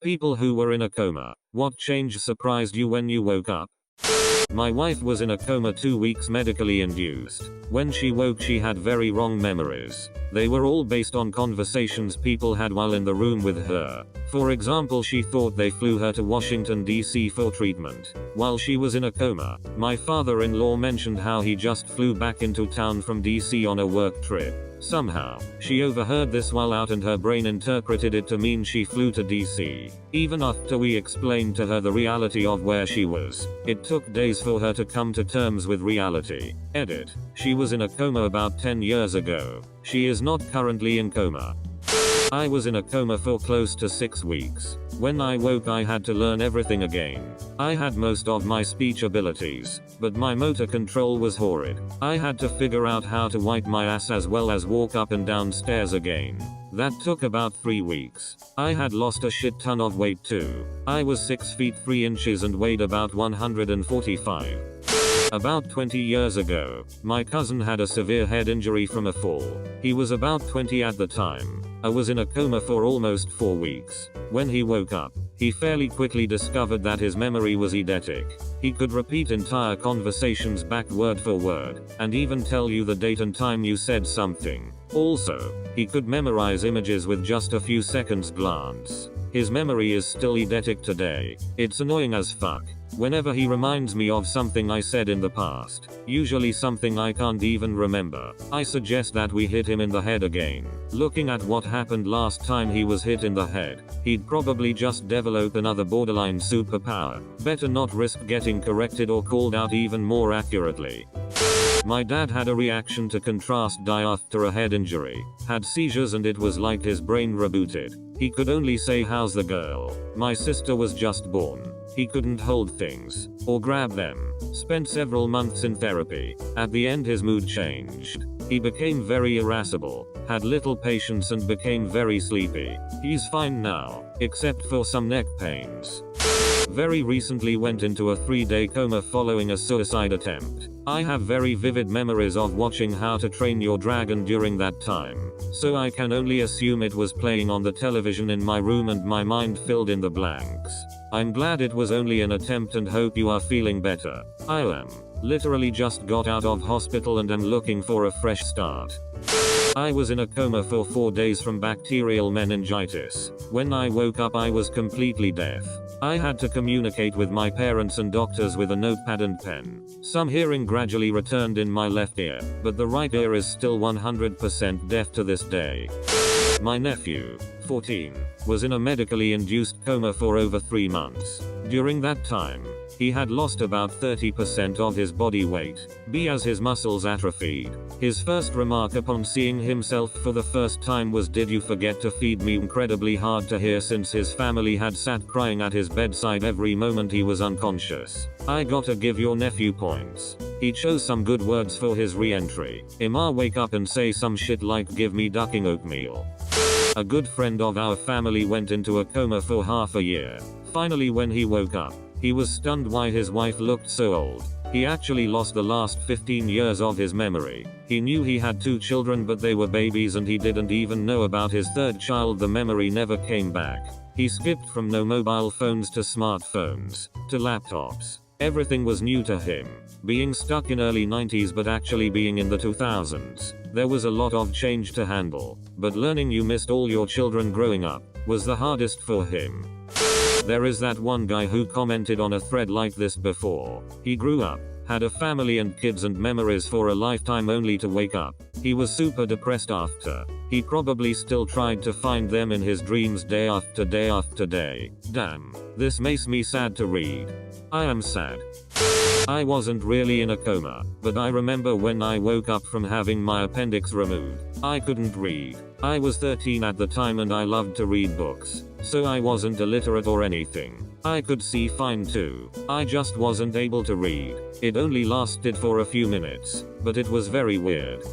People who were in a coma. What change surprised you when you woke up? My wife was in a coma 2 weeks medically induced. When she woke she had very wrong memories. They were all based on conversations people had while in the room with her. For example, she thought they flew her to Washington DC for treatment. While she was in a coma, my father-in-law mentioned how he just flew back into town from DC on a work trip. Somehow, she overheard this while out and her brain interpreted it to mean she flew to DC. Even after we explained to her the reality of where she was, it took days for her to come to terms with reality. Edit. She was in a coma about 10 years ago. She is not currently in coma. I was in a coma for close to 6 weeks. When I woke I had to learn everything again. I had most of my speech abilities, but my motor control was horrid. I had to figure out how to wipe my ass as well as walk up and down stairs again. That took about 3 weeks. I had lost a shit ton of weight too. I was 6 feet 3 inches and weighed about 145. About 20 years ago, my cousin had a severe head injury from a fall. He was about 20 at the time. I was in a coma for almost 4 weeks. When he woke up, he fairly quickly discovered that his memory was eidetic. He could repeat entire conversations back word for word, and even tell you the date and time you said something. Also, he could memorize images with just a few seconds glance. His memory is still eidetic today. It's annoying as fuck. Whenever he reminds me of something I said in the past, usually something I can't even remember, I suggest that we hit him in the head again. Looking at what happened last time he was hit in the head, he'd probably just develop another borderline superpower. Better not risk getting corrected or called out even more accurately. My dad had a reaction to contrast dye after a head injury, had seizures, and it was like his brain rebooted. He could only say "how's the girl?" My sister was just born. He couldn't hold things, or grab them. Spent several months in therapy. At the end his mood changed. He became very irascible, had little patience and became very sleepy. He's fine now, except for some neck pains. Very recently went into a 3-day coma following a suicide attempt. I have very vivid memories of watching How to Train Your Dragon during that time, so I can only assume it was playing on the television in my room and my mind filled in the blanks. I'm glad it was only an attempt and hope you are feeling better. I am. Literally just got out of hospital and am looking for a fresh start. I was in a coma for 4 days from bacterial meningitis. When I woke up I was completely deaf. I had to communicate with my parents and doctors with a notepad and pen. Some hearing gradually returned in my left ear, but the right ear is still 100% deaf to this day. My nephew, 14, was in a medically induced coma for over 3 months. During that time, he had lost about 30% of his body weight, as his muscles atrophied. His first remark upon seeing himself for the first time was, "Did you forget to feed me?" Incredibly hard to hear since his family had sat crying at his bedside every moment he was unconscious. I gotta give your nephew points. He chose some good words for his re-entry. Ima wake up and say some shit like "give me ducking oatmeal." A good friend of our family went into a coma for half a year. Finally when he woke up, he was stunned why his wife looked so old. He actually lost the last 15 years of his memory. He knew he had 2 children but they were babies and he didn't even know about his 3rd child. The memory never came back. He skipped from no mobile phones to smartphones, to laptops. Everything was new to him. Being stuck in early 90s but actually being in the 2000s. There was a lot of change to handle. But learning you missed all your children growing up was the hardest for him. There is that one guy who commented on a thread like this before. He grew up, had a family and kids and memories for a lifetime only to wake up. He was super depressed after. He probably still tried to find them in his dreams day after day after day. Damn. This makes me sad to read. I am sad. I wasn't really in a coma, but I remember when I woke up from having my appendix removed. I couldn't read. I was 13 at the time and I loved to read books, so I wasn't illiterate or anything. I could see fine too. I just wasn't able to read. It only lasted for a few minutes, but it was very weird.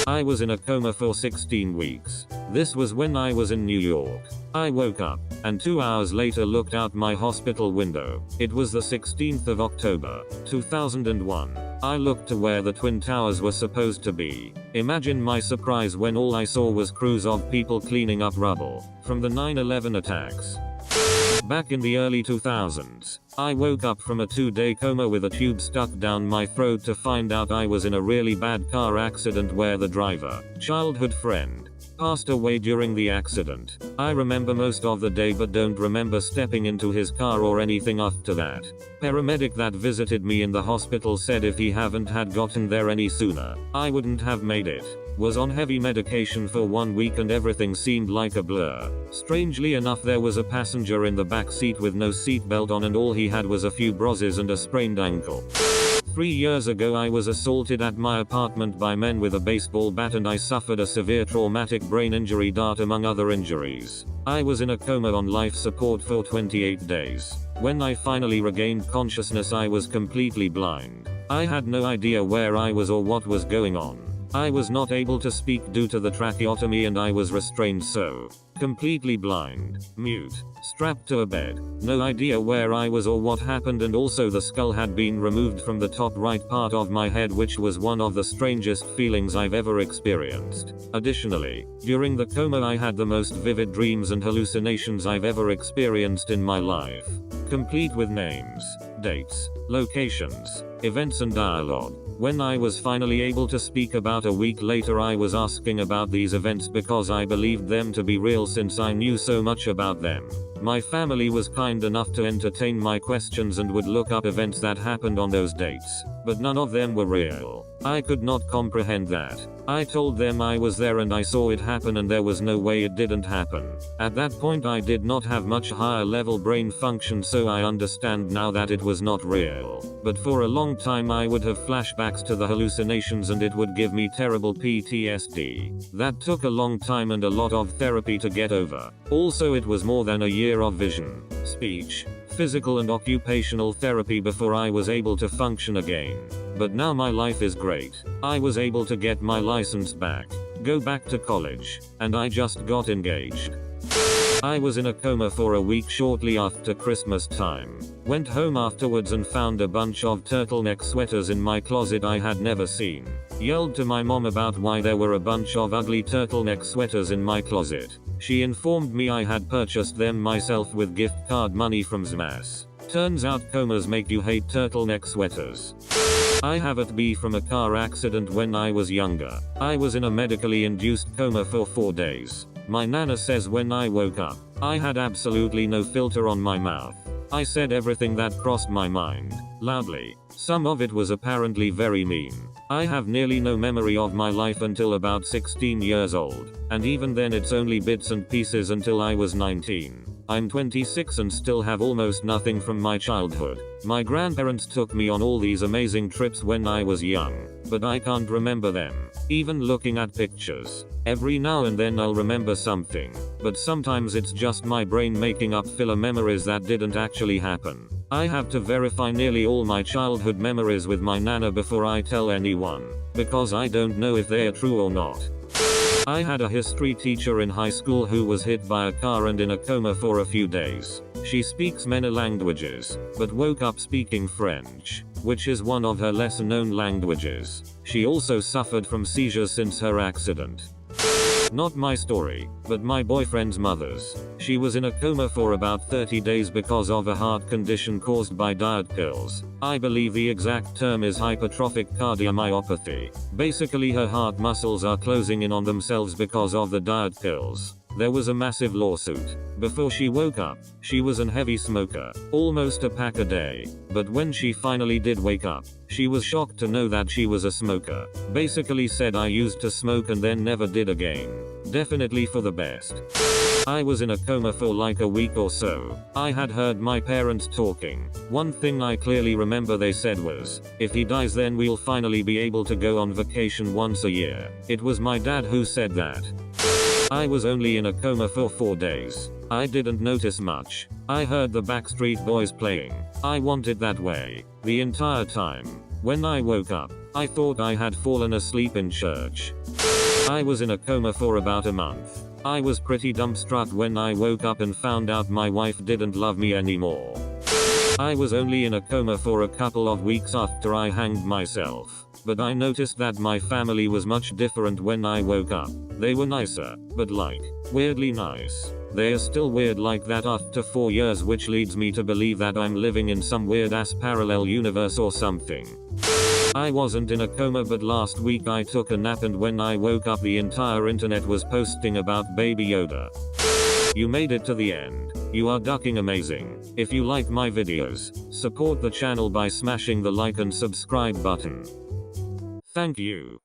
I was in a coma for 16 weeks. This was when I was in New York. I woke up, and 2 hours later looked out my hospital window. It was the 16th of October, 2001. I looked to where the Twin Towers were supposed to be. Imagine my surprise when all I saw was crews of people cleaning up rubble from the 9/11 attacks. Back in the early 2000s, I woke up from a 2-day coma with a tube stuck down my throat to find out I was in a really bad car accident where the driver, childhood friend, passed away during the accident. I remember most of the day but don't remember stepping into his car or anything after that. Paramedic that visited me in the hospital said if he haven't had gotten there any sooner, I wouldn't have made it. Was on heavy medication for 1 week and everything seemed like a blur. Strangely enough, there was a passenger in the back seat with no seatbelt on and all he had was a few bruises and a sprained ankle. 3 years ago I was assaulted at my apartment by men with a baseball bat and I suffered a severe traumatic brain injury among other injuries. I was in a coma on life support for 28 days. When I finally regained consciousness I was completely blind. I had no idea where I was or what was going on. I was not able to speak due to the tracheotomy and I was restrained so. Completely blind, mute, strapped to a bed. No idea where I was or what happened, and also the skull had been removed from the top right part of my head, which was one of the strangest feelings I've ever experienced. Additionally, during the coma I had the most vivid dreams and hallucinations I've ever experienced in my life. Complete with names, dates, locations, events and dialogue. When I was finally able to speak about a week later, I was asking about these events because I believed them to be real since I knew so much about them. My family was kind enough to entertain my questions and would look up events that happened on those dates, but none of them were real. I could not comprehend that. I told them I was there and I saw it happen and there was no way it didn't happen. At that point I did not have much higher level brain function, so I understand now that it was not real. But for a long time I would have flashbacks to the hallucinations and it would give me terrible PTSD. That took a long time and a lot of therapy to get over. Also, it was more than a year of vision, speech, physical and occupational therapy before I was able to function again. But now my life is great. I was able to get my license back, go back to college, and I just got engaged. I was in a coma for a week shortly after Christmas time. Went home afterwards and found a bunch of turtleneck sweaters in my closet I had never seen. Yelled to my mom about why there were a bunch of ugly turtleneck sweaters in my closet. She informed me I had purchased them myself with gift card money from Zmas. Turns out comas make you hate turtleneck sweaters. I have it be from a car accident when I was younger. I was in a medically induced coma for 4 days. My nana says when I woke up, I had absolutely no filter on my mouth. I said everything that crossed my mind, loudly. Some of it was apparently very mean. I have nearly no memory of my life until about 16 years old, and even then it's only bits and pieces until I was 19. I'm 26 and still have almost nothing from my childhood. My grandparents took me on all these amazing trips when I was young, but I can't remember them. Even looking at pictures. Every now and then I'll remember something, but sometimes it's just my brain making up filler memories that didn't actually happen. I have to verify nearly all my childhood memories with my nana before I tell anyone, because I don't know if they are true or not. I had a history teacher in high school who was hit by a car and in a coma for a few days. She speaks many languages, but woke up speaking French, which is one of her lesser known languages. She also suffered from seizures since her accident. Not my story, but my boyfriend's mother's. She was in a coma for about 30 days because of a heart condition caused by diet pills. I believe the exact term is hypertrophic cardiomyopathy. Basically her heart muscles are closing in on themselves because of the diet pills. There was a massive lawsuit. Before she woke up, she was an heavy smoker, almost a pack a day. But when she finally did wake up, she was shocked to know that she was a smoker. Basically said I used to smoke and then never did again. Definitely for the best. I was in a coma for like a week or so. I had heard my parents talking. One thing I clearly remember they said was, if he dies then we'll finally be able to go on vacation once a year. It was my dad who said that. I was only in a coma for 4 days. I didn't notice much. I heard the Backstreet Boys playing. I wanted that way. The entire time. When I woke up, I thought I had fallen asleep in church. I was in a coma for about a month. I was pretty dumbstruck when I woke up and found out my wife didn't love me anymore. I was only in a coma for a couple of weeks after I hanged myself. But I noticed that my family was much different when I woke up. They were nicer, but like, weirdly nice. They are still weird like that after 4 years, which leads me to believe that I'm living in some weird ass parallel universe or something. I wasn't in a coma, but last week I took a nap, and when I woke up the entire internet was posting about Baby Yoda. You made it to the end. You are ducking amazing. If you like my videos, support the channel by smashing the like and subscribe button. Thank you.